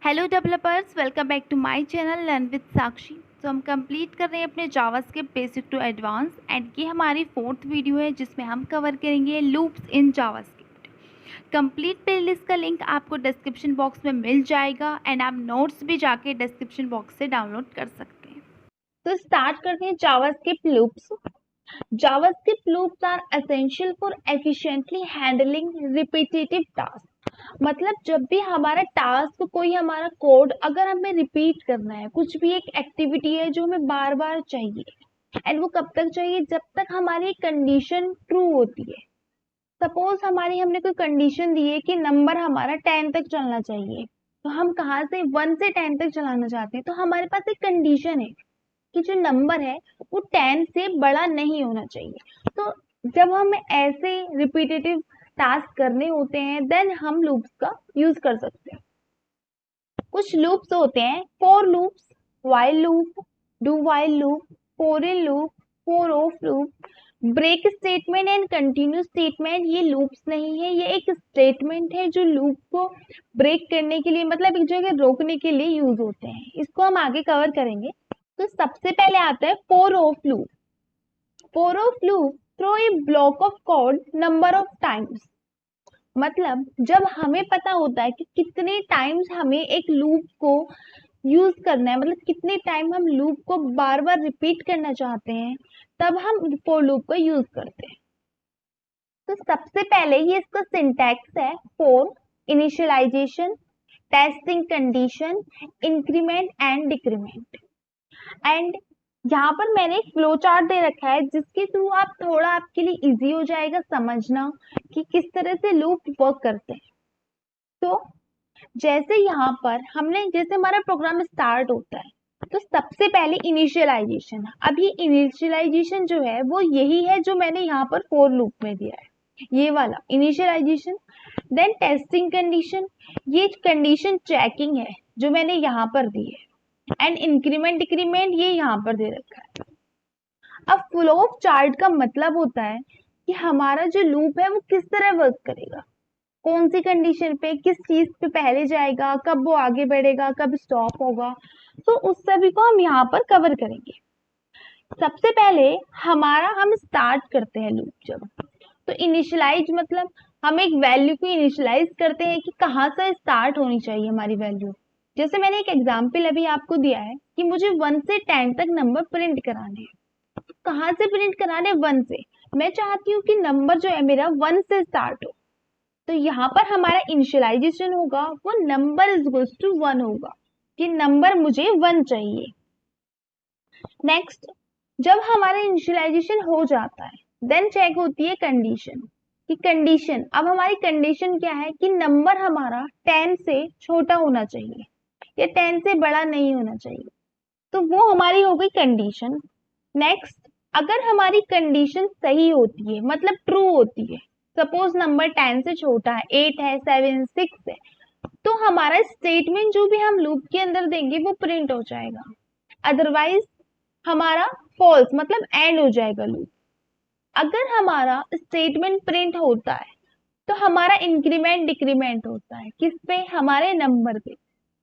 Hello developers, welcome back to my channel learn with Sakshi. तो हम complete कर रहे हैं अपने JavaScript basic to advance and ये हमारी 4th वीडियो है जिसमें हम कवर करेंगे loops in JavaScript. Complete playlist का लिंक आपको डिस्क्रिप्शन बॉक्स में मिल जाएगा एंड आप नोट्स भी जाके डिस्क्रिप्शन बॉक्स से डाउनलोड कर सकते हैं। तो स्टार्ट करते हैं JavaScript loops. JavaScript loops are essential for efficiently handling repetitive tasks. मतलब जब भी हमारा टास्क कोई हमारा कोड अगर हमें रिपीट करना है, कुछ भी एक एक्टिविटी है जो हमें बार बार चाहिए एंड वो कब तक चाहिए, जब तक हमारी कंडीशन ट्रू होती है। सपोज हमने कोई कंडीशन दी है कि नंबर हमारा 10 तक चलना चाहिए, तो हम कहाँ से 1 से 10 तक चलाना चाहते हैं, तो हमारे पास एक कंडीशन है कि जो नंबर है वो 10 से बड़ा नहीं होना चाहिए। तो जब हमें ऐसे रिपीटेटिव टास्क करने होते हैं देन हम लूप्स का यूज कर सकते हैं। कुछ लूप्स होते हैं for loops, while loop, do while loop, for in loop, for of loop, break statement and continue statement. ये लूप्स नहीं है, ये एक स्टेटमेंट है जो लूप को ब्रेक करने के लिए, मतलब एक जगह रोकने के लिए यूज होते हैं। इसको हम आगे कवर करेंगे। तो सबसे पहले आता है for of loop. For of loop throw a block of code number of times. मतलब जब हमें पता होता है कि कितने टाइम्स हमें एक लूप को यूज करना है, मतलब कितने टाइम हम लूप को बार बार रिपीट करना चाहते हैं, तब हम फॉर लूप को यूज करते हैं। तो सबसे पहले ये इसका सिंटैक्स है for initialisation, testing condition, increment and decrement. And यहाँ पर मैंने एक फ्लो चार्ट दे रखा है जिसके थ्रू आप थोड़ा आपके लिए इजी हो जाएगा समझना कि किस तरह से लूप वर्क करते हैं। तो जैसे यहाँ पर जैसे हमारा प्रोग्राम स्टार्ट होता है तो सबसे पहले इनिशियलाइजेशन। अब ये इनिशियलाइजेशन जो है वो यही है जो मैंने यहाँ पर फॉर लूप में दिया है, ये वाला इनिशियलाइजेशन। देन टेस्टिंग कंडीशन, ये कंडीशन चेकिंग है जो मैंने यहाँ पर दी है। एंड इंक्रीमेंट डिक्रीमेंट ये यहाँ पर दे रखा है। अब फ्लो ऑफ चार्ट का मतलब होता है कि हमारा जो लूप है वो किस तरह वर्क करेगा, कौन सी कंडीशन पे, किस चीज पे पहले जाएगा, कब वो आगे बढ़ेगा, कब स्टॉप होगा। तो उस सभी को हम यहाँ पर कवर करेंगे। सबसे पहले हम स्टार्ट करते हैं लूप जब, तो इनिशियलाइज मतलब हम एक वैल्यू को इनिशियलाइज करते हैं कि कहाँ से स्टार्ट होनी चाहिए हमारी वैल्यू। जैसे मैंने एक एग्जाम्पल अभी आपको दिया है कि मुझे 1 से 10 तक नंबर प्रिंट कराने हैं। कहाँ से प्रिंट कराने? 1 से। मैं चाहती हूँ कि नंबर जो है मेरा 1 से स्टार्ट हो, तो यहाँ पर हमारा इनिशियलाइजेशन होगा वो नंबर इज इक्वल्स टू 1 होगा कि नंबर मुझे 1 चाहिए। नेक्स्ट, जब हमारा इनिशियलाइजेशन हो जाता है देन चेक होती है कंडीशन कि कंडीशन, अब हमारी कंडीशन क्या है कि नंबर हमारा 10 से छोटा होना चाहिए या 10 से बड़ा नहीं होना चाहिए। तो वो हमारी हो गई कंडीशन। नेक्स्ट, अगर हमारी कंडीशन सही होती है मतलब ट्रू होती है, सपोज नंबर 10 से छोटा है, 8 है, 7, 6 है, तो हमारा स्टेटमेंट जो भी हम लूप के अंदर देंगे वो प्रिंट हो जाएगा। अदरवाइज हमारा फॉल्स मतलब एंड हो जाएगा लूप। अगर हमारा स्टेटमेंट प्रिंट होता है तो हमारा इंक्रीमेंट डिक्रीमेंट होता है किस पे? हमारे नंबर पे।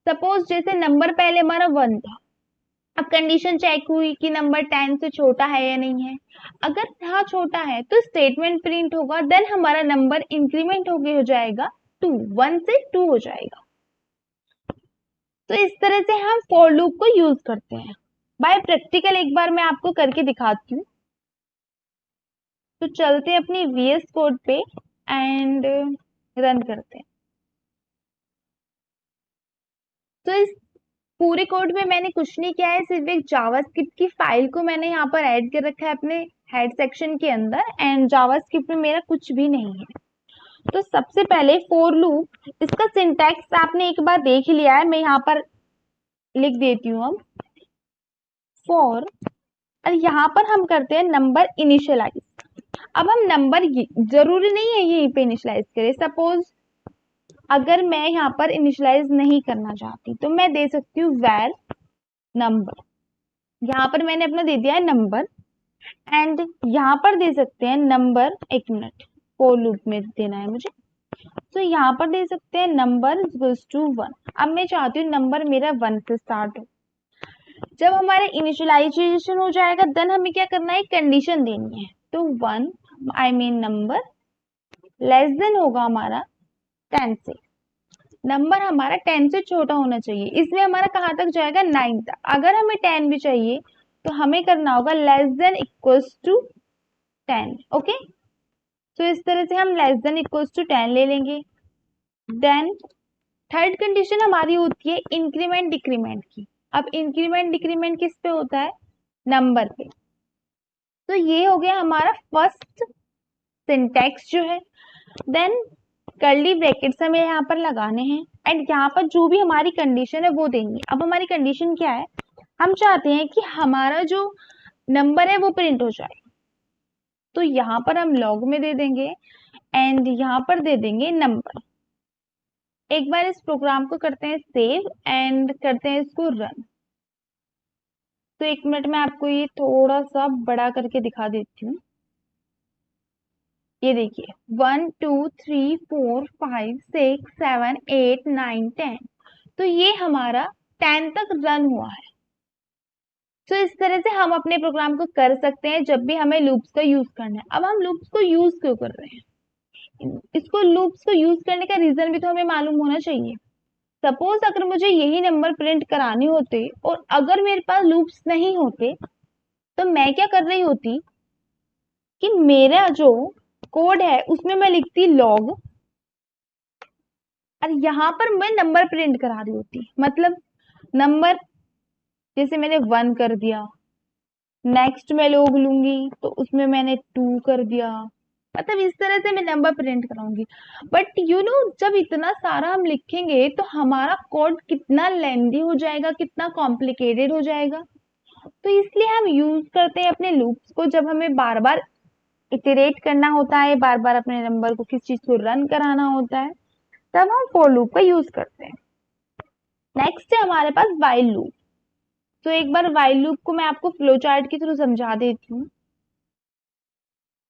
सपोज जैसे नंबर पहले हमारा 1 था, अब कंडीशन चेक हुई कि नंबर 10 से छोटा है या नहीं है। अगर हाँ छोटा है तो स्टेटमेंट प्रिंट होगा, देन हमारा नंबर इंक्रीमेंट हो जाएगा 2, 1 से 2 हो जाएगा। तो इस तरह से हम फॉर लूप को यूज करते हैं। बाय प्रैक्टिकल एक बार मैं आपको करके दिखाती हूँ। तो चलते अपनी VS कोड पे एंड रन करते हैं। तो इस पूरे कोड में मैंने कुछ नहीं किया है, सिर्फ एक जावास्क्रिप्ट की फाइल को मैंने यहाँ पर ऐड कर रखा है अपने हेड सेक्शन के अंदर एंड जावास्क्रिप्ट में मेरा कुछ भी नहीं है। तो सबसे पहले फॉर लूप, इसका सिंटैक्स आपने एक बार देख ही लिया है, मैं यहाँ पर लिख देती हूँ। हम फॉर और यहाँ पर हम करते हैं नंबर इनिशियलाइज। अब हम नंबर, जरूरी नहीं है यहीं पे इनिशियलाइज करें। सपोज अगर मैं यहाँ पर इनिशियलाइज नहीं करना चाहती तो मैं दे सकती हूँ वैर नंबर। यहाँ पर मैंने अपना दे दिया है नंबर एंड यहाँ पर दे सकते हैं नंबर, 1 मिनट, फॉर लूप में देना है मुझे। तो यहाँ पर दे सकते हैं नंबर इक्वल्स टू 1। अब मैं चाहती हूँ नंबर मेरा 1 से स्टार्ट हो। जब हमारे इनिशियलाइजेशन हो जाएगा देन हमें क्या करना है, कंडीशन देनी है। तो 1 I mean number less then होगा हमारा 10 से। नंबर हमारा 10 से छोटा होना चाहिए। इसमें हमारा कहाँ तक जाएगा, 9 तक। अगर हमें 10 भी चाहिए तो हमें करना होगा less than equals to 10। Okay, तो इस तरह से हम लेस देन इक्वल्स टू 10 ले लेंगे। देन थर्ड कंडीशन हमारी होती है इंक्रीमेंट डिक्रीमेंट की। अब इंक्रीमेंट डिक्रीमेंट किस पे होता है, नंबर पे। तो ये हो गया हमारा फर्स्ट सिंटैक्स जो है। देन कर्ली ब्रैकेट्स हमें यहाँ पर लगाने हैं एंड यहाँ पर जो भी हमारी कंडीशन है वो देंगे। अब हमारी कंडीशन क्या है, हम चाहते हैं कि हमारा जो नंबर है वो प्रिंट हो जाए। तो यहाँ पर हम लॉग में दे देंगे एंड यहाँ पर दे देंगे नंबर। एक बार इस प्रोग्राम को करते हैं सेव एंड करते हैं इसको रन। तो 1 मिनट में आपको ये थोड़ा सा बड़ा करके दिखा देती हूँ। ये देखिए 1 2 3 4 5 6 7 8 9 10। तो ये हमारा 10 तक रन हुआ है। तो इस तरह से हम अपने प्रोग्राम को कर सकते हैं जब भी हमें लूप्स का यूज करना है। अब हम लूप्स को यूज क्यों कर रहे हैं, इसको लूप्स को यूज करने का रीजन भी तो हमें मालूम होना चाहिए। सपोज अगर मुझे यही नंबर प्रिंट कराने होते और अगर मेरे पास लूप्स नहीं होते तो मैं क्या कर रही होती कि मेरा जो कोड है उसमें मैं लिखती लॉग और यहाँ पर मैं नंबर प्रिंट करा रही होती। मतलब नंबर जैसे मैंने 1 कर दिया, नेक्स्ट मैं लॉग लूंगी तो उसमें मैंने 2 कर दिया। मतलब इस तरह से मैं नंबर प्रिंट कराऊंगी। बट यू नो जब इतना सारा हम लिखेंगे तो हमारा कोड कितना लेंदी हो जाएगा, कितना कॉम्प्लिकेटेड हो जाएगा। तो इसलिए हम यूज करते हैं अपने लूप्स को जब हमें बार बार इटरेट करना होता है, बार बार अपने नंबर को किस चीज को रन कराना होता है, तब हम फॉर लूप का यूज करते हैं। नेक्स्ट है हमारे पास व्हाइल लूप। तो एक बार व्हाइल लूप को मैं आपको फ्लो चार्ट के थ्रू समझा देती हूँ।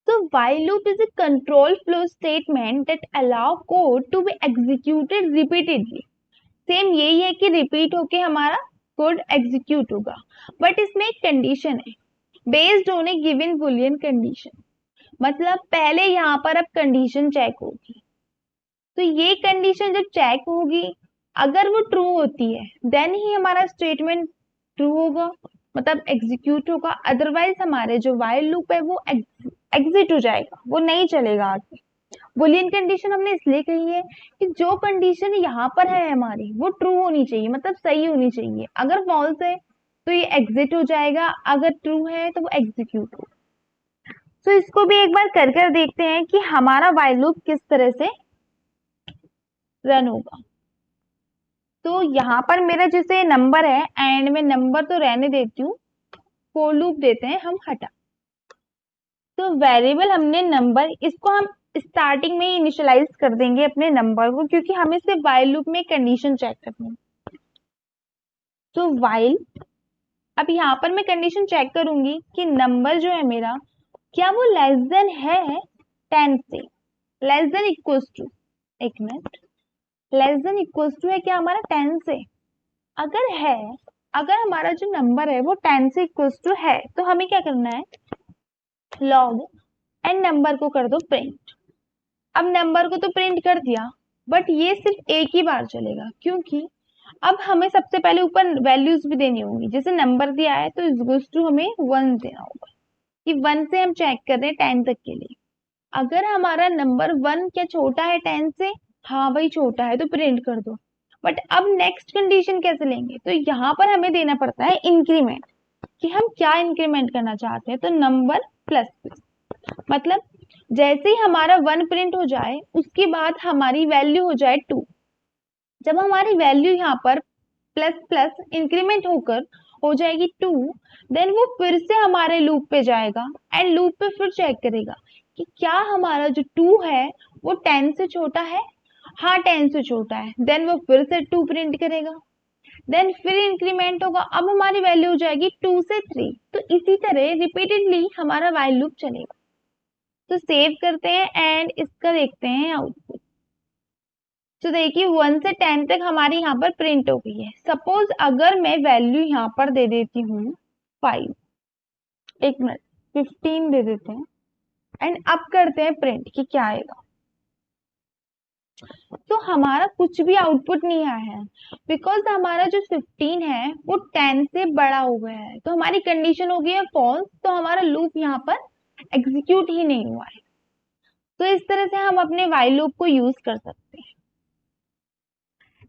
So while loop is a control flow statement that allow code to be executed repeatedly. Same यही है कि रिपीट होके हमारा कोड एग्जीक्यूट होगा। बट इसमें एक कंडीशन है based on A given Boolean condition. मतलब पहले यहाँ पर अब कंडीशन चेक होगी। तो ये कंडीशन जब चेक होगी अगर वो ट्रू होती है देन ही हमारा स्टेटमेंट ट्रू होगा, मतलब एग्जीक्यूट होगा। अदरवाइज हमारे जो व्हाइल लूप है वो एग्जिट हो जाएगा, वो नहीं चलेगा आगे। बुलियन कंडीशन हमने इसलिए कही है कि जो कंडीशन यहाँ पर है हमारी वो ट्रू होनी चाहिए, मतलब सही होनी चाहिए। अगर फॉल्स है तो ये एग्जिट हो जाएगा, अगर ट्रू है तो वो एग्जीक्यूट होगा। तो इसको भी एक बार कर देखते हैं कि हमारा व्हाइल लूप किस तरह से रन होगा। तो यहाँ पर मेरा जैसे नंबर है एंड में नंबर तो रहने देती हूँ, फॉर लूप देते हैं हम हटा। तो वेरिएबल हमने नंबर, इसको हम स्टार्टिंग में ही इनिशियलाइज कर देंगे अपने नंबर को, क्योंकि हमें सिर्फ व्हाइल लूप में कंडीशन चेक करनी है। तो व्हाइल, अब यहाँ पर मैं कंडीशन चेक करूंगी कि नंबर जो है मेरा क्या वो लेस देन है 10 से, लेस देन इक्वल्स टू, एक मिनट, लेस देन इक्वल्स टू है क्या हमारा 10 से। अगर है, अगर हमारा जो नंबर है वो 10 से इक्वल्स टू है तो हमें क्या करना है, लॉग एंड नंबर को कर दो प्रिंट। अब नंबर को तो प्रिंट कर दिया बट ये सिर्फ एक ही बार चलेगा, क्योंकि अब हमें सबसे पहले ऊपर वैल्यूज भी देनी होंगी। जैसे नंबर दिया है तो इक्वल्स टू हमें 1 देना होगा कि 1 से हम चेक कर रहे हैं 10 तक के लिए। अगर हमारा नंबर 1 क्या छोटा है 10 से, हाँ वही छोटा है तो प्रिंट कर दो। बट अब नेक्स्ट कंडीशन कैसे लेंगे, तो यहाँ पर हमें देना पड़ता है इंक्रीमेंट, कि हम क्या इंक्रीमेंट करना चाहते हैं। तो नंबर प्लस प्लस, मतलब जैसे ही हमारा 1 प्रिंट हो जाए उसके बाद हमारी वैल्यू हो जाए 2। जब हमारी वैल्यू यहाँ पर प्लस प्लस इंक्रीमेंट होकर हो जाएगी 2, देन वो फिर से हमारे लूप पे जाएगा एंड लूप पे फिर चेक करेगा कि क्या हमारा जो 2 है वो 10 से छोटा है, हाँ 10 से छोटा है। देन वो फिर से 2 प्रिंट करेगा, देन फिर इंक्रीमेंट होगा, अब हमारी वैल्यू हो जाएगी 2 से 3। तो इसी तरह रिपीटेडली हमारा व्हाइल लूप चलेगा। तो सेव करते हैं एंड इसका देखते हैं आउटपुट। तो देखिए 1 से 10 तक हमारी यहाँ पर प्रिंट हो गई है। सपोज अगर मैं वैल्यू यहाँ पर दे देती हूँ 5, एक मिनट 15 दे देते हैं एंड अब करते हैं प्रिंट कि क्या आएगा। तो हमारा कुछ भी आउटपुट नहीं आया है बिकॉज हमारा जो 15 है वो 10 से बड़ा हो गया है, तो हमारी कंडीशन हो गई है फॉल्स, तो हमारा लूप यहाँ पर एग्जीक्यूट ही नहीं हुआ है। तो इस तरह से हम अपने वाइल लूप को यूज कर सकते हैं।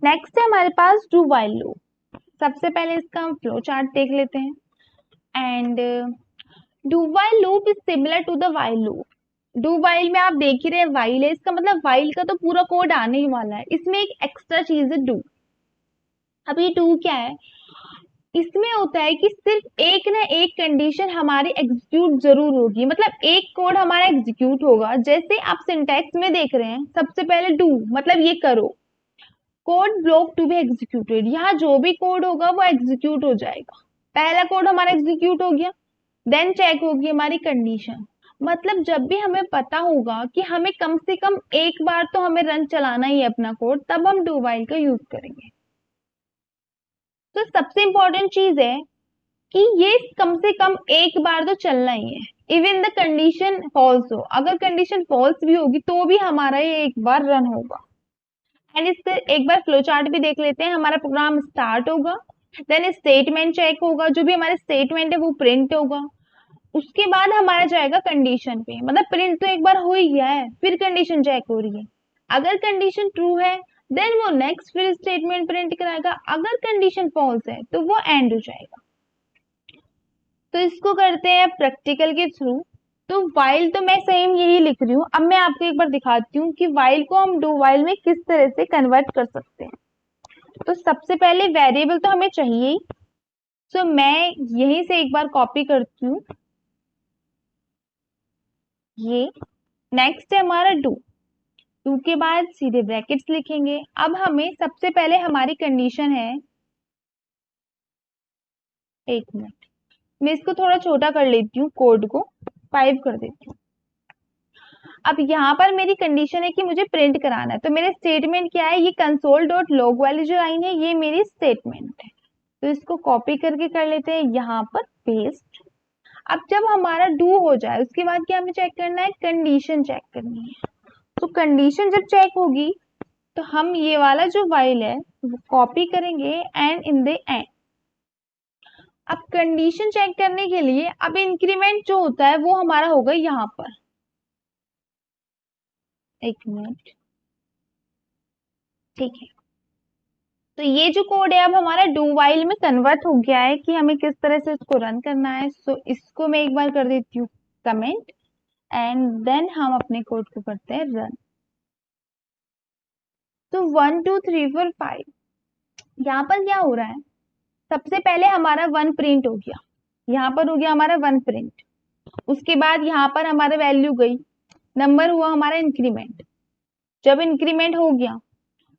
नेक्स्ट है हमारे पास डू वाइल लूप। सबसे पहले इसका हम फ्लो चार्ट देख लेते हैं। And do while loop is similar to the while loop. Do while में आप देख ही रहे वाइल है, इसका मतलब वाइल का तो पूरा कोड आने ही वाला है, इसमें एक एक्स्ट्रा चीज है डू। अब ये डू क्या है, इसमें होता है कि सिर्फ एक ना एक कंडीशन हमारी एग्जीक्यूट जरूर होगी, मतलब एक कोड हमारा एग्जीक्यूट होगा। जैसे आप सिंटैक्स में देख रहे हैं, सबसे पहले डू मतलब ये करो, code block to be executed, यहाँ जो भी कोड होगा वो एग्जीक्यूट हो जाएगा। पहला कोड हमारा एग्जीक्यूट हो गया, देन चेक होगी हमारी कंडीशन। मतलब जब भी हमें पता होगा कि हमें कम से कम एक बार तो हमें रन चलाना ही है अपना कोड, तब हम डू वाइल का यूज करेंगे। तो सबसे इंपॉर्टेंट चीज है कि ये कम से कम एक बार तो चलना ही है, इवन द कंडीशन फॉल्स हो। अगर कंडीशन फॉल्स भी होगी तो भी हमारा ये एक बार रन होगा। एंड इससे एक बार फ्लो चार्ट भी देख लेते हैं। हमारा प्रोग्राम स्टार्ट होगा, देन स्टेटमेंट चेक होगा, जो भी हमारे स्टेटमेंट है वो प्रिंट होगा। उसके बाद हमारा जाएगा कंडीशन पे, मतलब प्रिंट तो एक बार हो ही गया है, फिर कंडीशन चेक हो रही है। अगर कंडीशन ट्रू है देन वो नेक्स्ट फिर स्टेटमेंट प्रिंट कराएगा, अगर कंडीशन फॉल्स है तो वो एंड हो जाएगा। तो इसको करते हैं प्रैक्टिकल के थ्रू। तो वाइल तो मैं सेम यही लिख रही हूँ, अब मैं आपको एक बार दिखाती हूँ कि वाइल को हम डू वाइल में किस तरह से कन्वर्ट कर सकते हैं। तो सबसे पहले वेरिएबल तो हमें चाहिए ही, तो मैं यहीं से एक बार कॉपी करती हूँ ये। नेक्स्ट है हमारा डू, डू के बाद सीधे ब्रैकेट्स लिखेंगे। अब हमें सबसे पहले हमारी कंडीशन है, एक मिनट मैं इसको थोड़ा छोटा कर लेती हूँ, कोड को 5 कर देती हूँ। अब यहाँ पर मेरी कंडीशन है कि मुझे प्रिंट कराना है, तो मेरे स्टेटमेंट क्या है, ये कंसोल डॉट लॉग वाली जो लाइन है ये मेरी स्टेटमेंट है। तो इसको कॉपी करके कर लेते हैं यहाँ पर पेस्ट। अब जब हमारा डू हो जाए उसके बाद क्या हमें चेक करना है, कंडीशन चेक करनी है। तो कंडीशन जब चेक होगी तो हम ये वाला जो वाइल है वो कॉपी करेंगे एंड इन द एंड। अब कंडीशन चेक करने के लिए अब इंक्रीमेंट जो होता है वो हमारा होगा यहाँ पर, एक मिनट, ठीक है। तो ये जो कोड है अब हमारा डू वाइल में कन्वर्ट हो गया है कि हमें किस तरह से इसको रन करना है। सो इसको मैं एक बार कर देती हूँ कमेंट एंड देन हम अपने कोड को करते हैं रन। तो 1 2 3 4 5 यहाँ पर क्या हो रहा है, सबसे पहले हमारा 1 प्रिंट हो गया, यहाँ पर हो गया हमारा 1 प्रिंट। उसके बाद यहाँ पर हमारा वैल्यू गई, नंबर हुआ हमारा इंक्रीमेंट। जब इंक्रीमेंट हो गया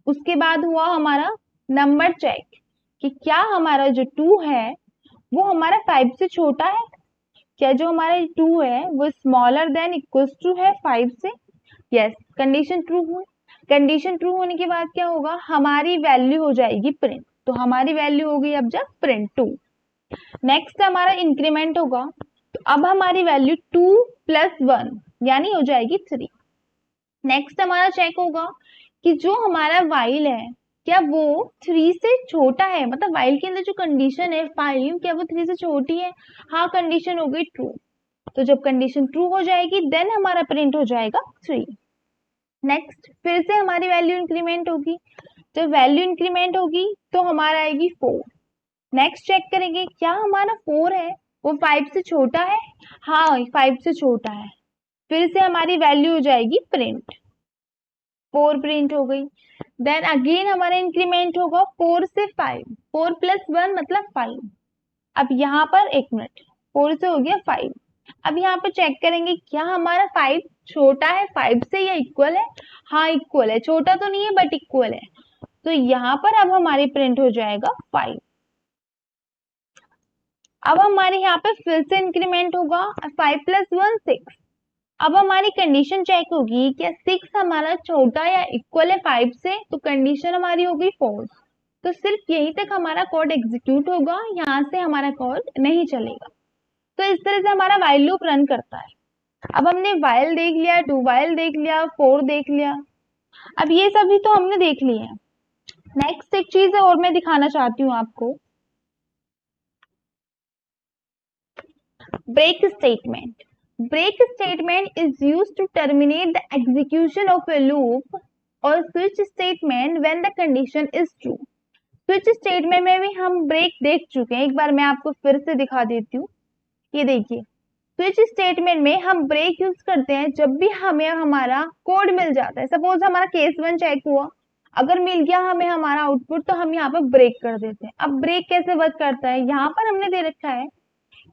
उसके बाद हुआ हमारा नंबर चेक कि क्या हमारा जो 2 है वो हमारा 5 से छोटा है, क्या जो हमारा 2 है वो स्मॉलर देन इक्वल टू है 5 से। यस, कंडीशन ट्रू हुई। कंडीशन ट्रू होने के बाद क्या होगा, हमारी वैल्यू हो जाएगी प्रिंट। तो हमारी वैल्यू हो गई अब जब प्रिंट 2। नेक्स्ट हमारा इंक्रीमेंट होगा, तो अब हमारी वैल्यू 2 + 1 यानी हो जाएगी 3। नेक्स्ट हमारा चेक होगा कि जो हमारा वाइल है क्या वो 3 से छोटा है, मतलब वाइल के अंदर जो कंडीशन है 5 क्या वो 3 से छोटी है। हाँ, कंडीशन हो गई ट्रू। तो जब कंडीशन ट्रू हो जाएगी देन हमारा प्रिंट हो जाएगा 3। नेक्स्ट फिर से हमारी वैल्यू इंक्रीमेंट होगी, जब वैल्यू इंक्रीमेंट होगी तो हमारा आएगी 4। नेक्स्ट चेक करेंगे क्या हमारा 4 है वो 5 से छोटा है। हाँ, 5 से छोटा है। फिर से हमारी वैल्यू हो जाएगी प्रिंट, 4 प्रिंट हो गई। देन अगेन हमारा इंक्रीमेंट होगा 4 से 5, 4 + 1 मतलब 5। अब यहाँ पर एक मिनट, 4 से हो गया 5। अब यहाँ पर चेक करेंगे क्या हमारा 5 छोटा है 5 से या इक्वल है। हाँ, इक्वल है, छोटा तो नहीं है बट इक्वल है। तो यहाँ पर अब हमारी प्रिंट हो जाएगा 5। अब हमारे यहाँ पे फिर से इंक्रीमेंट होगा, 5 + 1 6। अब हमारी कंडीशन चेक होगी क्या 6 हमारा छोटा या इक्वल है 5 से, तो कंडीशन हमारी होगी फॉल्स। तो सिर्फ यहीं तक हमारा कोड एग्जीक्यूट होगा, यहाँ से हमारा कोड नहीं चलेगा। तो इस तरह से हमारा व्हाइल लूप रन करता है। अब हमने व्हाइल देख लिया, डू व्हाइल देख लिया, फोर देख लिया। अब ये सभी तो हमने देख लिए हैं। नेक्स्ट एक चीज है और मैं दिखाना चाहती हूँ आपको, break statement. Break statement is used to terminate the execution of a loop or switch statement when the condition is true. Switch statement में भी हम break देख चुके हैं, एक बार मैं आपको फिर से दिखा देती हूँ। ये देखिए, स्विच स्टेटमेंट में हम ब्रेक यूज करते हैं जब भी हमें हमारा कोड मिल जाता है। सपोज हमारा केस 1 चेक हुआ, अगर मिल गया हमें हमारा आउटपुट, तो हम यहाँ पर ब्रेक कर देते हैं। अब ब्रेक कैसे वर्क करता है, यहाँ पर हमने दे रखा है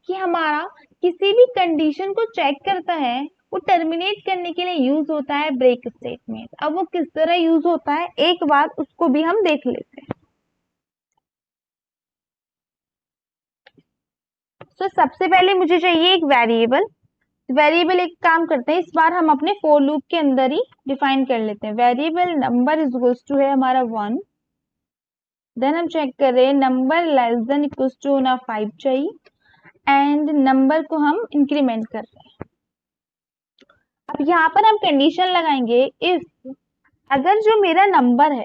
कि हमारा किसी भी कंडीशन को चेक करता है, वो टर्मिनेट करने के लिए यूज होता है ब्रेक स्टेटमेंट। अब वो किस तरह यूज होता है, एक बार उसको भी हम देख लेते हैं। तो सबसे पहले मुझे चाहिए एक वेरिएबल। वेरिएबल एक काम करते हैं, इस बार हम अपने फोर लूप के अंदर ही डिफाइन कर लेते हैं। Variable number is equals to है हमारा 1। देन हम चेक कर रहे हैं number less than equals to ना 5 चाहिए, एंड नंबर को हम इंक्रीमेंट कर रहे हैं। अब यहाँ पर हम कंडीशन लगाएंगे, इफ अगर जो मेरा नंबर है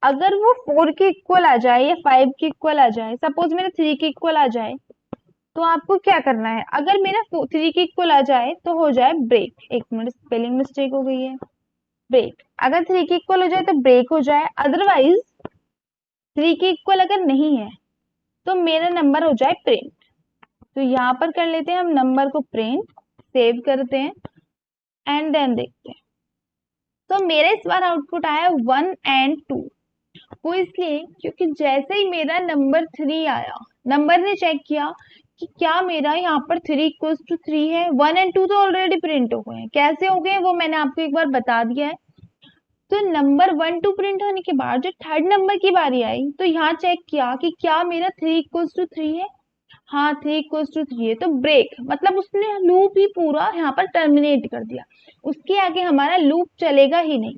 अगर वो 4 के इक्वल आ जाए या 5 के इक्वल आ जाए, सपोज मेरा 3 के इक्वल आ जाए, तो आपको क्या करना है, अगर मेरा 3 के इक्वल आ जाए तो हो जाए ब्रेक। एक मिनट, स्पेलिंग मिस्टेक हो गई है। ब्रेक, अगर 3 के इक्वल हो जाए तो ब्रेक हो जाए, अदरवाइज 3 के इक्वल अगर नहीं है तो मेरा नंबर हो जाए प्रिंट। तो यहाँ पर कर लेते हैं हम नंबर को प्रिंट, सेव करते हैं एंड देन देखते हैं। तो मेरा इस बार आउटपुट आया 1 एंड 2। वो इसलिए क्योंकि जैसे ही मेरा नंबर 3 आया, नंबर ने चेक किया कि क्या मेरा यहाँ पर 3 इक्वल्स टू 3 है। 1 एंड 2 तो ऑलरेडी प्रिंट हो गए हैं, कैसे हो गए वो मैंने आपको एक बार बता दिया है। तो नंबर 1 2 प्रिंट होने के बाद जब थर्ड नंबर की बारी आई, तो यहाँ चेक किया कि क्या मेरा 3 इक्वल्स टू 3 है। हाँ, 3 इक्वल्स टू 3 है, तो ब्रेक, मतलब उसने लूप ही पूरा यहाँ पर टर्मिनेट कर दिया, उसके आगे हमारा लूप चलेगा ही नहीं।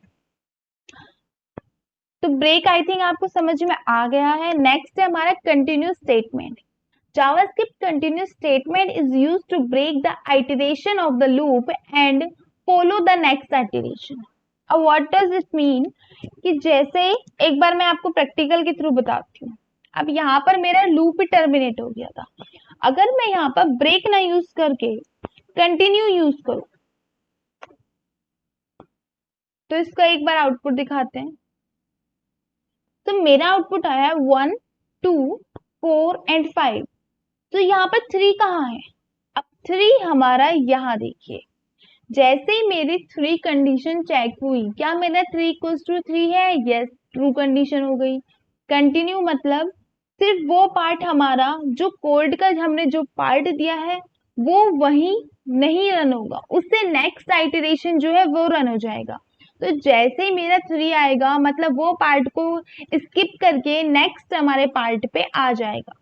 तो ब्रेक आई थिंक आपको समझ में आ गया है। नेक्स्ट है हमारा continuous statement. JavaScript continuous statement is used to break the iteration of the loop and follow the next iteration. अब what does it mean कि जैसे एक बार मैं आपको प्रैक्टिकल के थ्रू बताती हूँ। अब यहाँ पर मेरा लूप ही टर्मिनेट हो गया था, अगर मैं यहाँ पर ब्रेक ना यूज करके कंटिन्यू यूज करूँ, तो इसका एक बार आउटपुट दिखाते हैं। तो मेरा आउटपुट आया 1 2 4 एंड 5। तो यहाँ पर 3 कहाँ है, अब 3 हमारा यहाँ देखिए, जैसे ही मेरी 3 कंडीशन चेक हुई, क्या मेरा 3 इक्वल्स टू 3 है, यस, ट्रू कंडीशन हो गई। कंटिन्यू मतलब सिर्फ वो पार्ट हमारा जो कोड का हमने जो पार्ट दिया है वो वही नहीं रन होगा, उससे नेक्स्ट आइटरेशन जो है वो रन हो जाएगा। तो जैसे ही मेरा 3 आएगा, मतलब वो पार्ट को स्किप करके नेक्स्ट हमारे पार्ट पे आ जाएगा।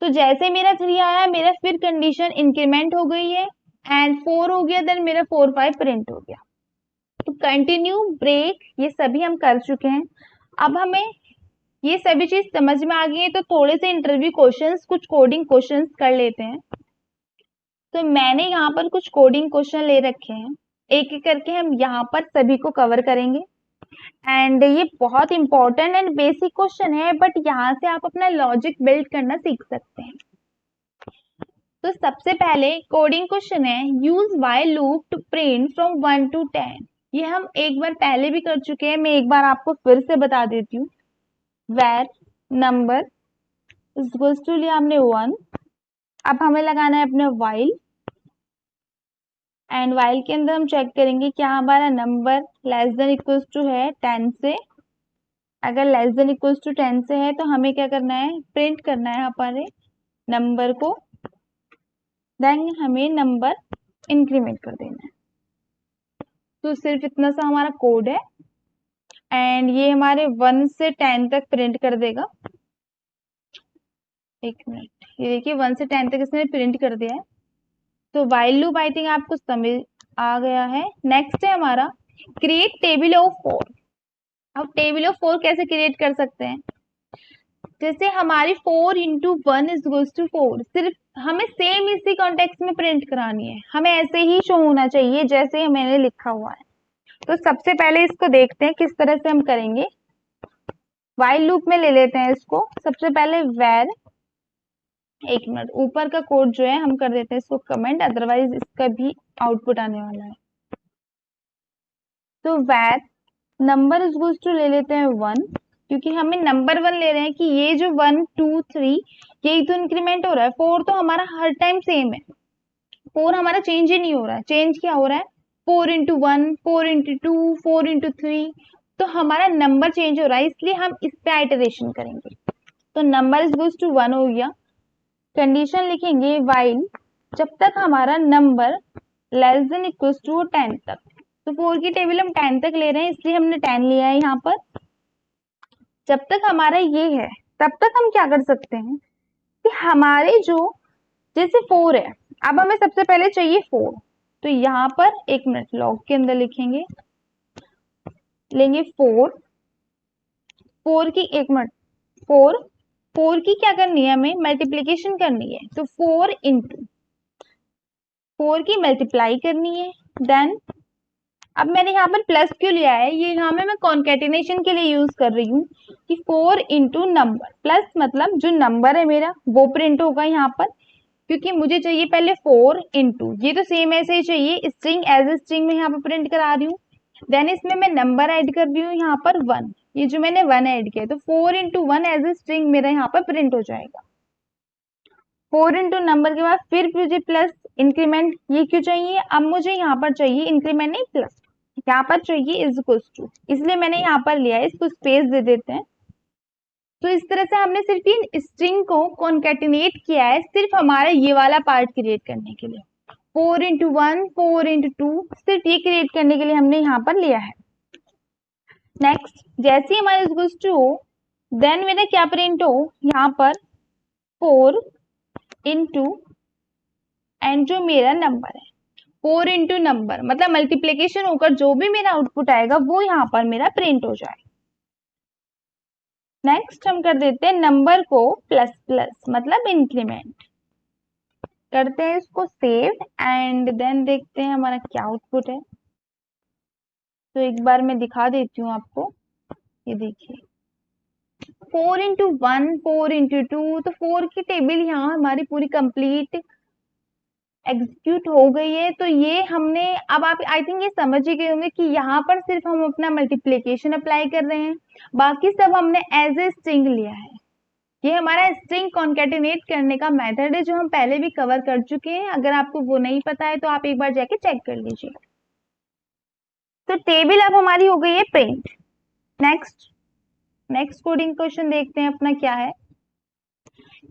तो जैसे मेरा 3 आया, मेरा फिर कंडीशन इंक्रीमेंट हो गई है एंड 4 हो गया, देन मेरा 4 5 प्रिंट हो गया। तो कंटिन्यू, ब्रेक, ये सभी हम कर चुके हैं। अब हमें ये सभी चीज समझ में आ गई है, तो थोड़े से इंटरव्यू क्वेश्चंस, कुछ कोडिंग क्वेश्चंस कर लेते हैं। तो मैंने यहाँ पर कुछ कोडिंग क्वेश्चन ले रखे हैं, एक एक करके हम यहाँ पर सभी को कवर करेंगे। एंड ये बहुत इंपॉर्टेंट एंड बेसिक क्वेश्चन है, बट यहाँ से आप अपना लॉजिक बिल्ड करना सीख सकते हैं। तो सबसे पहले कोडिंग क्वेश्चन है, use while loop to print from 1 to 10। ये हम एक बार पहले भी कर चुके हैं, मैं एक बार आपको फिर से बता देती हूँ। Var number is equals to लिया हमने 1। अब हमें लगाना है अपने व्हाइल, एंड व्हाइल के अंदर हम चेक करेंगे क्या हमारा number less than equals to है 10 से। अगर लेस देन इक्वल्स टू 10 से है तो हमें क्या करना है, प्रिंट करना है हमारे नंबर को, देन हमें नंबर इंक्रीमेंट कर देना है। तो सिर्फ इतना सा हमारा कोड है, एंड ये हमारे 1 से 10 तक प्रिंट कर देगा। एक मिनट, ये देखिए 1 से 10 तक इसने प्रिंट कर दिया है। तो वाइल लूप आई थिंक आपको समझ आ गया है। नेक्स्ट है हमारा क्रिएट टेबल ऑफ 4। अब टेबल ऑफ 4 कैसे क्रिएट कर सकते हैं? जैसे हमारी 4 इंटू 1 इज गोज टू 4, सिर्फ हमें सेम इसी कॉन्टेक्स्ट में प्रिंट करानी है, हमें ऐसे ही शो होना चाहिए जैसे मैंने लिखा हुआ है। तो सबसे पहले इसको देखते हैं किस तरह से हम करेंगे। वाइल लूप में ले लेते हैं इसको। सबसे पहले वेर, एक मिनट, ऊपर का कोड जो है हम कर देते हैं इसको कमेंट, अदरवाइज इसका भी आउटपुट आने वाला है। तो var number is equals to ले लेते हैं 1, क्योंकि हमें नंबर 1 ले रहे हैं कि ये जो 1 2 3 यही तो इंक्रीमेंट हो रहा है। 4 तो हमारा हर टाइम सेम है, 4 हमारा चेंज ही नहीं हो रहा है। चेंज क्या हो रहा है? 4 इंटू 1, 4 इंटू 2, 4 इंटू 3, तो हमारा नंबर चेंज हो रहा है, इसलिए हम इस पे आइटरेशन करेंगे। तो नंबर इज गोज टू 1 हो गया। कंडीशन लिखेंगे वाइल जब तक हमारा number less than equal to 10 तक। तो 4 की टेबल हम 10 तक ले रहे हैं, इसलिए हमने 10 लिया है यहाँ पर। जब तक हमारा ये है तब तक हम क्या कर सकते हैं कि हमारे जो जैसे 4 है, अब हमें सबसे पहले चाहिए 4, तो यहाँ पर एक मिनट लॉग के अंदर लिखेंगे, लेंगे 4 की, एक मिनट, 4 की क्या करनी है, हमें मल्टीप्लीकेशन करनी है। तो 4 इंटू 4 की मल्टीप्लाई करनी है। देन अब मैंने यहाँ पर प्लस क्यों लिया है, ये यहाँ में मैं कॉन्केटिनेशन के लिए यूज कर रही हूँ कि 4 इंटू नंबर, प्लस मतलब जो नंबर है मेरा वो प्रिंट होगा यहाँ पर, क्योंकि मुझे चाहिए पहले 4 इंटू, ये तो सेम ऐसे ही चाहिए, स्ट्रिंग एज ए स्ट्रिंग में यहाँ पर प्रिंट करा रही हूँ। देन इसमें मैं नंबर ऐड कर रही हूँ यहाँ पर 1, ये जो मैंने 1 ऐड किया, तो 4 इंटू 1 एज ए स्ट्रिंग मेरा यहाँ पर प्रिंट हो जाएगा। 4 इंटू नंबर के बाद फिर मुझे प्लस इंक्रीमेंट, ये क्यों चाहिए, अब मुझे यहाँ पर चाहिए इंक्रीमेंट नहीं प्लस, यहाँ पर चाहिए इज इक्वल टू, इसलिए मैंने यहाँ पर लिया है, इसको स्पेस दे देते हैं। तो इस तरह से हमने सिर्फ इन स्ट्रिंग को कॉन्केटिनेट किया है, सिर्फ हमारा ये वाला पार्ट क्रिएट करने के लिए। 4 इंटू 1, 4 इंटू 2, सिर्फ ये क्रिएट करने के लिए हमने यहाँ पर लिया है। नेक्स्ट, जैसे ही हमारे इक्वल्स टू हो, देन मेरा क्या प्रिंट हो यहाँ पर 4 इंटू एंड जो मेरा नंबर है 4 इंटू नंबर, मतलब मल्टीप्लीकेशन होकर जो भी मेरा आउटपुट आएगा वो यहाँ पर मेरा प्रिंट हो जाए। नेक्स्ट हम कर देते हैं नंबर को प्लस प्लस, मतलब इंक्रीमेंट करते हैं, इसको सेव एंड देन देखते हैं हमारा क्या आउटपुट है। तो एक बार मैं दिखा देती हूँ आपको, ये देखिए 4 इंटू 1, 4 इंटू 2, तो 4 की टेबल यहाँ हमारी पूरी कंप्लीट एग्जीक्यूट हो गई है। तो ये हमने, अब आप आई थिंक ये समझ ही गए होंगे कि यहाँ पर सिर्फ हम अपना मल्टीप्लीकेशन अप्लाई कर रहे हैं, बाकी सब हमने एज ए स्ट्रिंग लिया है। ये हमारा स्ट्रिंग कॉन्केटिनेट करने का मेथड है जो हम पहले भी कवर कर चुके हैं, अगर आपको वो नहीं पता है तो आप एक बार जाके चेक कर लीजिए। तो टेबल अब हमारी हो गई है प्रिंट। नेक्स्ट कोडिंग क्वेश्चन देखते हैं अपना क्या है।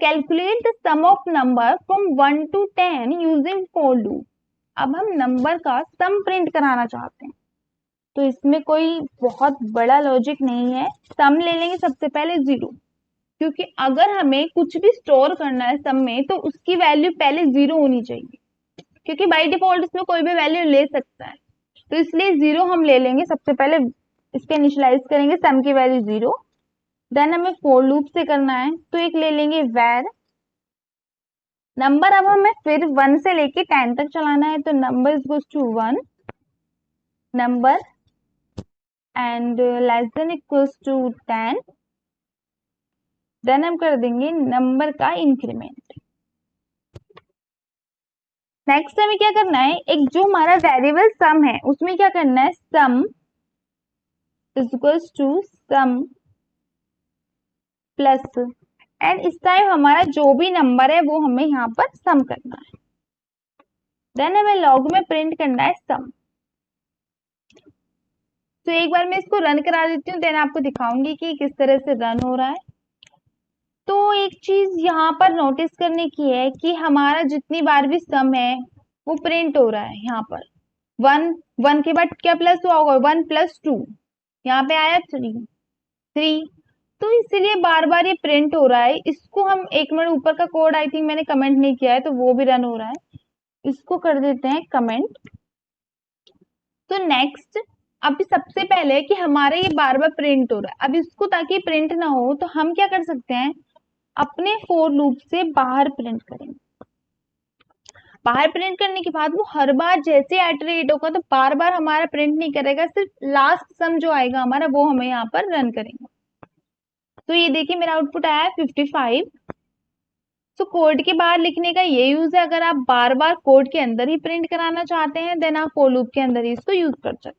Calculate the sum of number from 1 to 10 using for loop. अब हम नंबर का सम प्रिंट कराना चाहते हैं, तो इसमें कोई बहुत बड़ा लॉजिक नहीं है। सम ले लेंगे सबसे पहले 0, क्योंकि अगर हमें कुछ भी स्टोर करना है सम में तो उसकी वैल्यू पहले 0 होनी चाहिए, क्योंकि बाय डिफॉल्ट इसमें कोई भी वैल्यू ले सकता है, तो इसलिए 0 हम ले लेंगे। सबसे पहले इसके इनिशियलाइज करेंगे सम की वैल्यू 0, देन हमें फॉर लूप से करना है, तो एक ले लेंगे वेर नंबर, अब हमें फिर 1 से लेके 10 तक चलाना है, तो number is equals to 1 number and less than equals to 10, then हम कर देंगे नंबर का इंक्रीमेंट। नेक्स्ट हमें क्या करना है, एक जो हमारा वेरिएबल सम है उसमें क्या करना है, sum is equals to sum plus, and इस टाइम हमारा जो भी नंबर है वो हमें यहाँ पर सम करना है, देन हमें लॉग में प्रिंट करना है सम। तो एक बार मैं इसको रन करा देती हूँ, देन आपको दिखाऊंगी कि किस तरह से रन हो रहा है। तो एक चीज यहाँ पर नोटिस करने की है कि हमारा जितनी बार भी सम है वो प्रिंट हो रहा है। यहाँ पर 1 के बाद क्या प्लस हुआ होगा, 1 + 2, यहाँ पे आया 3, तो इसलिए बार बार ये प्रिंट हो रहा है। इसको हम एक मिनट, ऊपर का कोड आई थिंक मैंने कमेंट नहीं किया है तो वो भी रन हो रहा है। इसको कर देते हैं कमेंट। तो नेक्स्ट, अभी सबसे पहले कि हमारा ये बार बार प्रिंट हो रहा है, अब इसको ताकि प्रिंट ना हो तो हम क्या कर सकते हैं, अपने फोर लूप से बाहर प्रिंट करेंगे। बाहर प्रिंट करने के बाद वो हर बार जैसे इटरेट होगा तो बार बार हमारा प्रिंट नहीं करेगा, सिर्फ लास्ट सम जो आएगा हमारा वो हमें यहाँ पर रन करेंगे। तो ये देखिए मेरा आउटपुट आया है 55। तो कोड के बाहर लिखने का ये यूज है, अगर आप बार बार कोड के अंदर ही प्रिंट कराना चाहते हैं देन आप फॉर लूप के अंदर ही इसको यूज कर सकते हैं।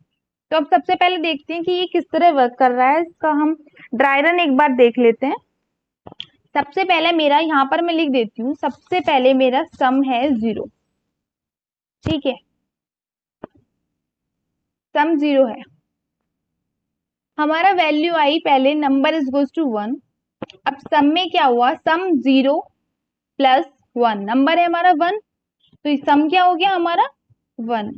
तो अब सबसे पहले देखते हैं कि ये किस तरह वर्क कर रहा है, इसका हम ड्राई रन एक बार देख लेते हैं। सबसे पहले मेरा यहाँ पर मैं लिख देती हूँ, सबसे पहले मेरा सम है 0, ठीक है, सम 0 है, हमारा वैल्यू आई पहले नंबर इज गोज टू 1। अब सम में क्या हुआ, सम 0 प्लस 1, नंबर है हमारा 1, तो सम क्या हो गया हमारा 1।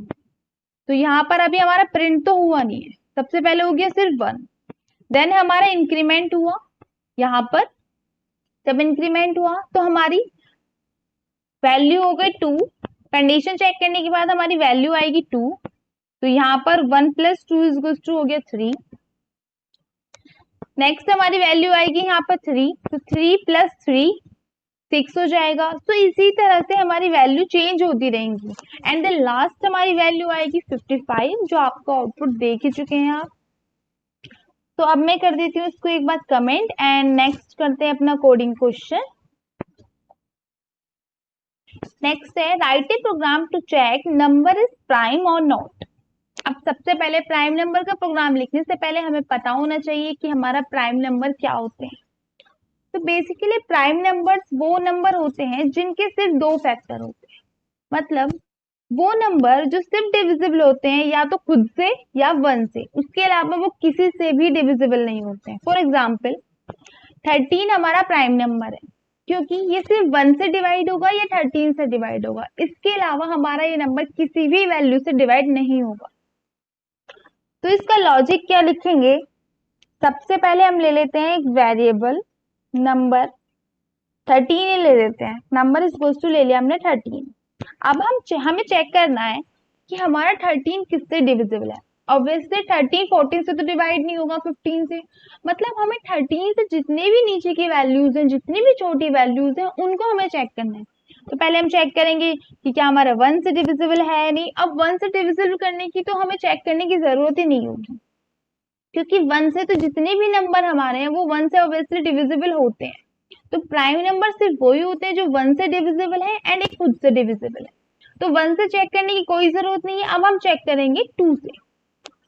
तो यहाँ पर अभी हमारा प्रिंट तो हुआ नहीं है, सबसे पहले हो गया सिर्फ 1, देन हमारा इंक्रीमेंट हुआ यहाँ पर, जब इंक्रीमेंट हुआ तो हमारी वैल्यू हो गई 2, कंडीशन चेक करने के बाद हमारी वैल्यू आएगी 2, तो यहाँ पर 1 प्लस 2 इज इक्वल टू हो गया 3। नेक्स्ट हमारी वैल्यू आएगी यहाँ पर 3, तो 3 प्लस 3 6 हो जाएगा। तो इसी तरह से हमारी वैल्यू चेंज होती रहेंगी एंड देन लास्ट हमारी वैल्यू आएगी 55, जो आपको आउटपुट देख ही चुके हैं आप। तो अब मैं कर देती हूँ इसको एक बार कमेंट एंड नेक्स्ट करते हैं अपना कोडिंग क्वेश्चन। नेक्स्ट है write a program to check number is prime और नॉट। अब सबसे पहले प्राइम नंबर का प्रोग्राम लिखने से पहले हमें पता होना चाहिए कि हमारा प्राइम नंबर क्या होते हैं। तो बेसिकली प्राइम नंबर्स वो नंबर होते हैं जिनके सिर्फ 2 फैक्टर होते हैं, मतलब वो नंबर जो सिर्फ डिविजिबल होते हैं या तो खुद से या 1 से, उसके अलावा वो किसी से भी डिविजिबल नहीं होते हैं। फॉर एग्जाम्पल 13 हमारा प्राइम नंबर है क्योंकि ये सिर्फ 1 से डिवाइड होगा या 13 से डिवाइड होगा, इसके अलावा हमारा ये नंबर किसी भी वैल्यू से डिवाइड नहीं होगा। तो इसका लॉजिक क्या लिखेंगे, सबसे पहले हम ले लेते हैं एक वेरिएबल नंबर 13 ही ले लेते हैं, नंबर इज इक्वल टू ले लिया हमने 13। अब हमें चेक करना है कि हमारा 13 किससे डिविजिबल है। ऑब्वियसली 13 14 से तो डिवाइड नहीं होगा 15 से, मतलब हमें 13 से जितने भी नीचे की वैल्यूज हैं, जितनी भी छोटी वैल्यूज हैं, उनको हमें चेक करना है। तो पहले हम चेक करेंगे कि क्या हमारा 1 से डिविजिबल है या नहीं। अब 1 से डिविजिबल करने की तो हमें चेक करने की जरूरत ही नहीं होगी, क्योंकि 1 से तो जितने भी नंबर हमारे हैं वो 1 से ऑब्वियसली डिविजिबल होते हैं। तो प्राइम नंबर सिर्फ वही होते हैं जो 1 से डिविजिबल है एंड एक खुद से डिविजिबल है। तो 1 से चेक करने की कोई जरूरत नहीं है। अब हम चेक करेंगे 2 से।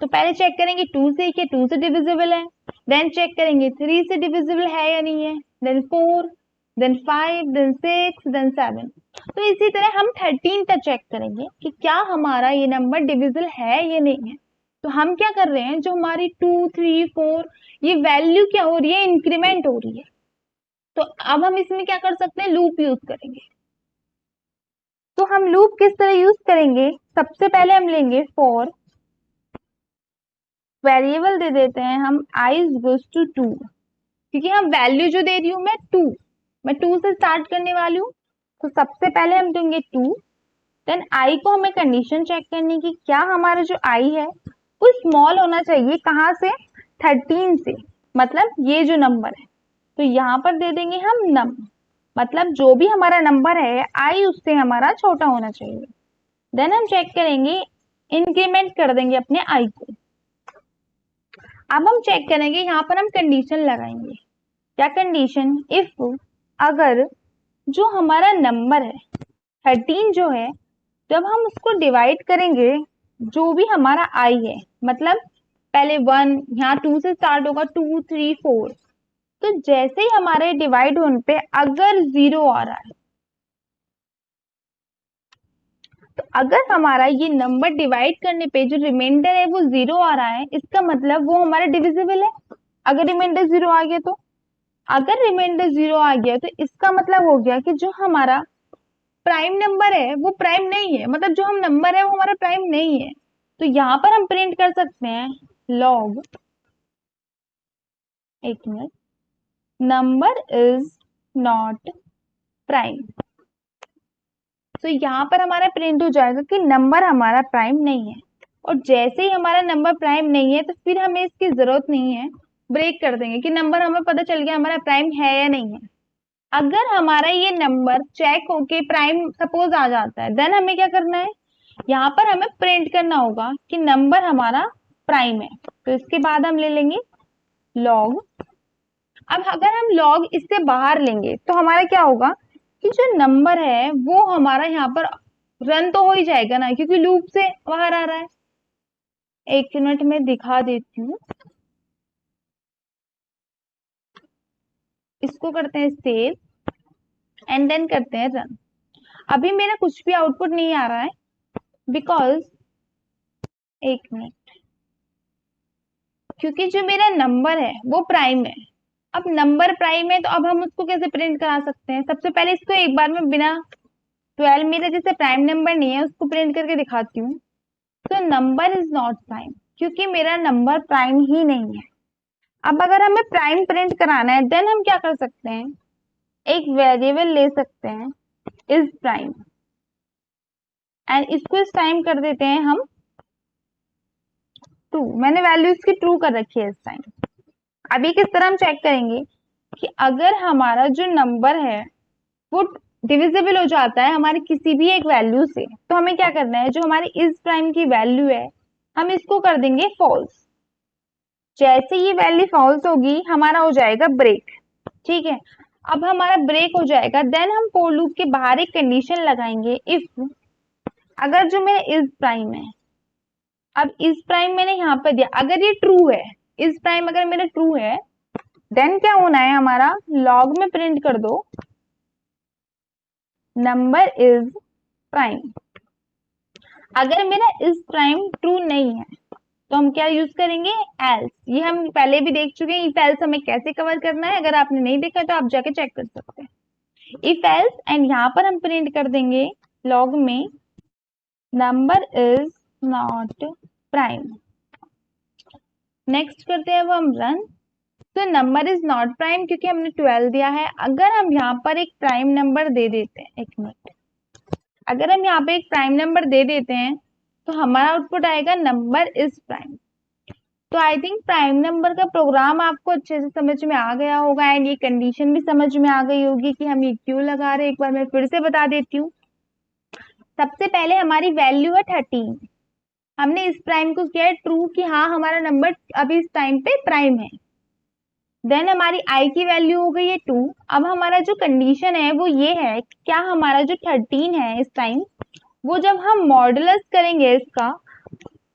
तो पहले चेक करेंगे 2 से कि 2 से डिविजिबल है, देन चेक करेंगे 3 से डिविजिबल है या नहीं है, देन 4, देन 5, देन 6, देन 7। तो इसी तरह हम 13 तक चेक करेंगे कि क्या हमारा ये नंबर डिविजिबल है या नहीं है। तो हम क्या कर रहे हैं, जो हमारी 2, 3, 4 ये वैल्यू क्या हो रही है, इंक्रीमेंट हो रही है। तो अब हम इसमें क्या कर सकते हैं, लूप यूज करेंगे। तो हम लूप किस तरह यूज करेंगे, सबसे पहले हम लेंगे फॉर वेरिएबल दे देते हैं हम i इज इक्वल्स टू 2, क्योंकि हम वैल्यू जो दे रही हूं मैं 2 से स्टार्ट करने वाली हूँ। तो सबसे पहले हम देंगे 2, देन i को हमें कंडीशन चेक करनी की क्या हमारा जो i है वो स्मॉल होना चाहिए, कहाँ से, 13 से, मतलब ये जो नंबर है। तो यहाँ पर दे देंगे हम नम, मतलब जो भी हमारा नंबर है i उससे हमारा छोटा होना चाहिए। देन हम चेक करेंगे, इंक्रीमेंट कर देंगे अपने i को। अब हम चेक करेंगे, यहाँ पर हम कंडीशन लगाएंगे। क्या कंडीशन, इफ अगर जो हमारा नंबर है 13 जो है, जब हम उसको डिवाइड करेंगे जो भी हमारा i है, मतलब पहले 1, यहाँ 2 से स्टार्ट होगा, 2, 3, 4, तो जैसे ही हमारे डिवाइड होने पे अगर 0 आ रहा है, तो अगर हमारा ये नंबर डिवाइड करने पे जो रिमाइंडर है वो 0 आ रहा है, इसका मतलब वो हमारा डिविजिबल है। अगर रिमाइंडर 0 आ गया तो, अगर रिमाइंडर 0 आ गया तो इसका मतलब हो गया कि जो हमारा प्राइम नंबर है वो प्राइम नहीं है, मतलब जो हम नंबर है वो हमारा प्राइम नहीं है। तो यहाँ पर हम प्रिंट कर सकते हैं लॉग, एक minute, number is not prime. तो यहाँ पर हमारा प्रिंट हो जाएगा कि नंबर हमारा प्राइम नहीं है। और जैसे ही हमारा नंबर प्राइम नहीं है तो फिर हमें इसकी जरूरत नहीं है, ब्रेक कर देंगे कि नंबर हमें पता चल गया हमारा प्राइम है या नहीं है। अगर हमारा ये नंबर चेक होके प्राइम सपोज आ जाता है, देन हमें क्या करना है, यहाँ पर हमें प्रिंट करना होगा कि नंबर हमारा प्राइम है। तो इसके बाद हम ले लेंगे लॉग। अब अगर हम लॉग इससे बाहर लेंगे तो हमारा क्या होगा कि जो नंबर है वो हमारा यहाँ पर रन तो हो ही जाएगा ना, क्योंकि लूप से बाहर आ रहा है। एक मिनट में दिखा देती हूँ। इसको करते हैं सेव एंड देन करते हैं रन। अभी मेरा कुछ भी आउटपुट नहीं आ रहा है बिकॉज, एक मिनट, क्योंकि जो मेरा नंबर है वो प्राइम है। अब नंबर प्राइम है तो अब हम उसको कैसे प्रिंट करा सकते हैं। सबसे पहले इसको एक बार में बिना 12 मेरा जैसे प्राइम नंबर नहीं है उसको प्रिंट करके दिखाती हूँ। तो नंबर इज नॉट प्राइम, क्योंकि मेरा नंबर प्राइम ही नहीं है। अब अगर हमें प्राइम प्रिंट कराना है देन हम क्या कर सकते हैं, एक वेरिएबल ले सकते हैं इज प्राइम एंड इसको इस टाइम कर देते हैं हम ट्रू। मैंने वैल्यू इसकी ट्रू कर रखी है इस टाइम। अभी किस तरह हम चेक करेंगे कि अगर हमारा जो नंबर है वो डिविजिबल हो जाता है हमारी किसी भी एक वैल्यू से, तो हमें क्या करना है, जो हमारी इस प्राइम की वैल्यू है हम इसको कर देंगे फॉल्स। जैसे ये वैल्यू फॉल्स होगी हमारा हो जाएगा ब्रेक। ठीक है, अब हमारा ब्रेक हो जाएगा देन हम फॉर लूप के बाहर एक कंडीशन लगाएंगे इफ, अगर जो मेरा इज प्राइम है, अब इज प्राइम मैंने यहाँ पर दिया, अगर ये ट्रू है, इज प्राइम अगर मेरा ट्रू है देन क्या होना है, हमारा लॉग में प्रिंट कर दो नंबर इज प्राइम। अगर मेरा इज प्राइम ट्रू नहीं है तो हम क्या यूज करेंगे, एल्स। ये हम पहले भी देख चुके हैं इफ एल्स हमें कैसे कवर करना है। अगर आपने नहीं देखा तो आप जाके चेक कर सकते हैं। इफ एल्स एंड यहाँ पर हम प्रिंट कर देंगे लॉग में number is not prime. Next करते हैं अब हम रन। तो नंबर इज नॉट प्राइम क्योंकि हमने 12 दिया है। अगर हम यहाँ पर एक प्राइम नंबर दे देते हैं, एक मिनट, अगर हम यहाँ पे एक प्राइम नंबर दे देते हैं तो हमारा आउटपुट आएगा नंबर इज प्राइम। तो आई थिंक प्राइम नंबर का प्रोग्राम आपको अच्छे से समझ में आ गया होगा एंड ये कंडीशन भी समझ में आ गई होगी कि हम ये क्यों लगा रहे हैं। एक बार मैं फिर से बता देती हूँ। सबसे पहले हमारी वैल्यू है 13, हमने इस प्राइम को किया है ट्रू कि हाँ हमारा नंबर अभी इस टाइम पे प्राइम है। देन हमारी आई की वैल्यू हो गई है 2। अब हमारा जो कंडीशन है वो ये है कि क्या हमारा जो 13 है इस टाइम, वो जब हम मॉडुलस करेंगे इसका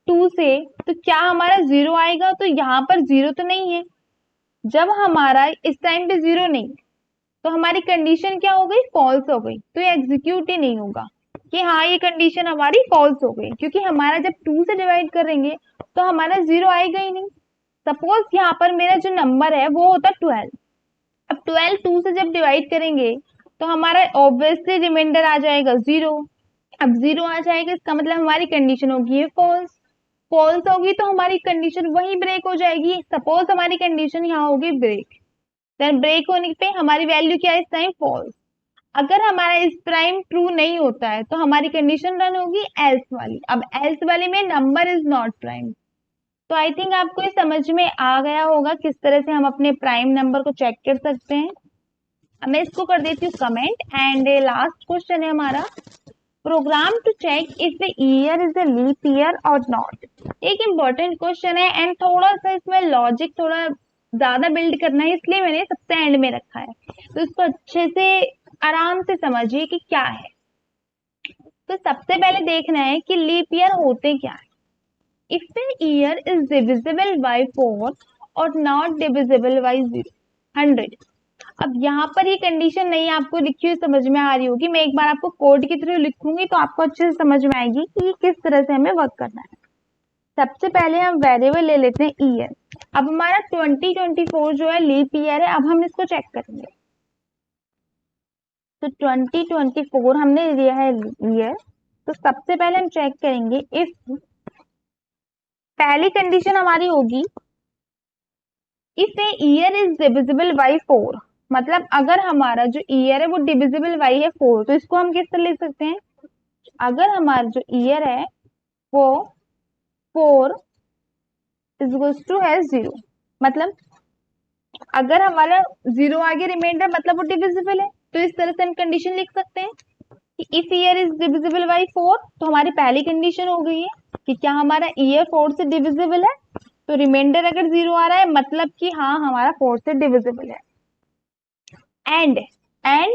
2 से तो क्या हमारा 0 आएगा। तो यहाँ पर 0 तो नहीं है, जब हमारा इस टाइम पे 0 नहीं तो हमारी कंडीशन क्या हो गई, फॉल्स हो गई। तो ये एग्जीक्यूट ही नहीं होगा कि हाँ ये कंडीशन हमारी फॉल्स हो गई, क्योंकि हमारा जब 2 से डिवाइड करेंगे तो हमारा 0 आएगा ही नहीं। सपोज यहाँ पर मेरा जो नंबर है वो होता 12। अब 12 2 से जब डिवाइड करेंगे तो हमारा ऑब्वियसली रिमाइंडर आ जाएगा 0। अब 0 आ जाएगा इसका मतलब हमारी कंडीशन होगी ये फॉल्स। फॉल्स होगी तो हमारी कंडीशन वही ब्रेक हो जाएगी। सपोज हमारी कंडीशन यहाँ होगी ब्रेक, देन ब्रेक होने पे हमारी वैल्यू क्या है इस टाइम, फॉल्स। अगर हमारा इस प्राइम ट्रू नहीं होता है तो हमारी कंडीशन रन होगी एल्स वाली। अब एल्स वाली में नंबर इज नॉट प्राइम। तो आई थिंक आपको ये समझ में आ गया होगा किस तरह से हम अपने प्राइम नंबर को चेक कर सकते हैं। अब मैं इसको कर देती हूँ कमेंट एंड लास्ट क्वेश्चन है हमारा, program to check if the year is a leap year और नॉट। एक इम्पोर्टेंट क्वेश्चन है एंड थोड़ा सा इसमें लॉजिक थोड़ा ज्यादा बिल्ड करना है, इसलिए मैंने सबसे एंड में रखा है। तो इसको अच्छे से आराम से समझिए कि क्या है। तो सबसे पहले देखना है कि लीप ईयर होते क्या है। If the year is divisible by 4 or not divisible by 100। अब यहाँ पर ये कंडीशन नहीं आपको लिखी हुई समझ में आ रही होगी, मैं एक बार आपको कोड के थ्रू लिखूंगी तो आपको अच्छे से समझ में आएगी कि ये किस तरह से हमें वर्क करना है। सबसे पहले हम वेरिएबल ले लेते हैं ईयर। अब हमारा 2024 जो है लीप ईयर है, अब हम इसको चेक करेंगे। तो 2024 हमने लिया है ईयर, तो सबसे पहले हम चेक करेंगे इफ, पहली कंडीशन हमारी होगी if a year is divisible by 4। मतलब अगर हमारा जो ईयर है वो डिविजिबल बाई है 4, तो इसको हम किस तरह लिख सकते हैं, अगर हमारा जो ईयर है वो 4 इज टू है 0, मतलब अगर हमारा 0 आगे रिमाइंडर मतलब वो डिविजिबल है, तो इस तरह से हम कंडीशन लिख सकते हैं कि if year is divisible by 4, तो हमारी पहली कंडीशन हो गई है कि क्या हमारा ईयर 4 से डिविजिबल है, तो रिमाइंडर अगर 0 आ रहा है मतलब कि हाँ हमारा 4 से डिविजिबल है। एंड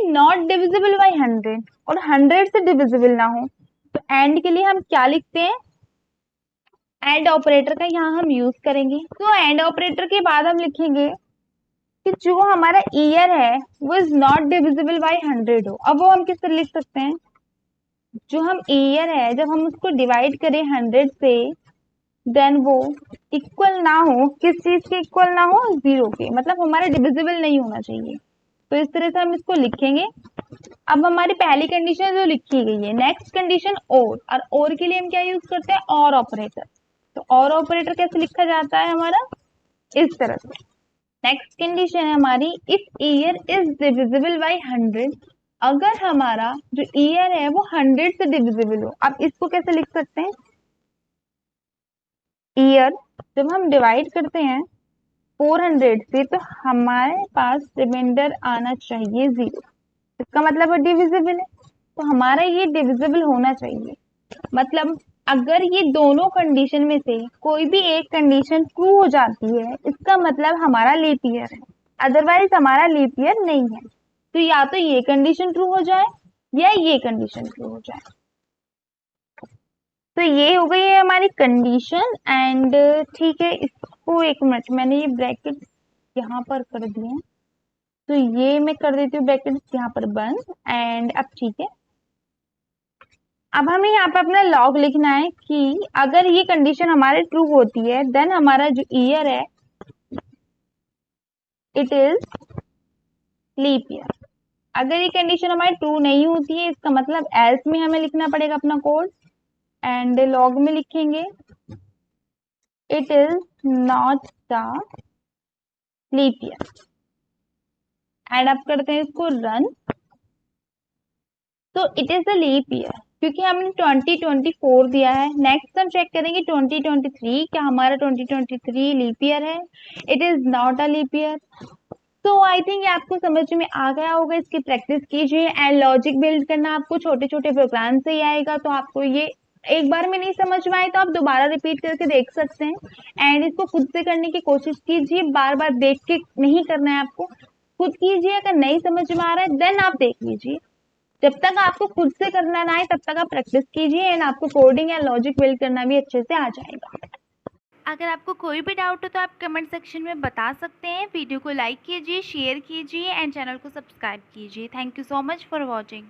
नॉट डिविजिबल बाई 100, और 100 से डिविजिबल ना हो, तो एंड के लिए हम क्या लिखते हैं, एंड ऑपरेटर का यहाँ हम यूज करेंगे। तो एंड ऑपरेटर के बाद हम लिखेंगे कि जो हमारा ईयर है वो इज नॉट डिविजिबल बाई 100 हो। अब वो हम किस तरह लिख सकते हैं, जो हम ईयर है जब हम उसको डिवाइड करें 100 से, देन वो इक्वल ना हो, किस चीज के इक्वल ना हो, 0 के, मतलब हमारा डिविजिबल नहीं होना चाहिए। तो इस तरह से हम इसको लिखेंगे। अब हमारी पहली कंडीशन जो लिखी गई है, नेक्स्ट कंडीशन और के लिए हम क्या यूज करते हैं, और ऑपरेटर। तो और ऑपरेटर कैसे लिखा जाता है हमारा, इस तरह से। नेक्स्ट कंडीशन है हमारी, if year is divisible by 100, अगर हमारा जो ईयर है वो 100 से डिविजिबल हो। अब इसको कैसे लिख सकते हैं, ईयर जब हम डिवाइड करते हैं 400 से, तो हमारे पास रिमाइंडर आना चाहिए 0, इसका मतलब है डिविजिबल है, तो हमारा ये डिविजिबल होना चाहिए। मतलब अगर ये दोनों कंडीशन में से कोई भी एक कंडीशन ट्रू हो जाती है, इसका मतलब हमारा लीप ईयर है, अदरवाइज हमारा लीप ईयर नहीं है। तो या तो ये कंडीशन ट्रू हो जाए या ये कंडीशन ट्रू हो जाए। तो ये हो गई है हमारी कंडीशन। एंड ठीक है, इसको एक मिनट, मैंने ये ब्रैकेट यहाँ पर कर दिए हैं, तो ये मैं कर देती हूँ ब्रैकेट यहाँ पर बंद। एंड अब ठीक है, अब हमें यहाँ पे अपना लॉग लिखना है कि अगर ये कंडीशन हमारे ट्रू होती है, देन हमारा जो ईयर है इट इज लीप ईयर। अगर ये कंडीशन हमारी ट्रू नहीं होती है, इसका मतलब एल्स में हमें लिखना पड़ेगा अपना कोड, एंड लॉग में लिखेंगे it is not the leap year. And अब करते हैं इसको रन, तो it is the leap year क्योंकि हमने 2024 दिया है। नेक्स्ट हम चेक करेंगे 2023, क्या हमारा 2023 लीप ईयर है, it is not a leap year. तो आई थिंक ये आपको समझ में आ गया होगा, इसकी प्रैक्टिस कीजिए। एंड लॉजिक बिल्ड करना आपको छोटे छोटे प्रोग्राम से ही आएगा, तो आपको ये एक बार में नहीं समझ में आए तो आप दोबारा रिपीट करके देख सकते हैं। एंड इसको खुद से करने की कोशिश कीजिए, बार बार देख के नहीं करना है आपको, खुद कीजिए। अगर नहीं समझ में आ रहा है देन आप देख लीजिए, जब तक आपको खुद से करना ना आए तब तक आप प्रैक्टिस कीजिए, एंड आपको कोडिंग या लॉजिक बिल्ड करना भी अच्छे से आ जाएगा। अगर आपको कोई भी डाउट हो तो आप कमेंट सेक्शन में बता सकते हैं। वीडियो को लाइक कीजिए, शेयर कीजिए एंड चैनल को सब्सक्राइब कीजिए। Thank you so much for watching.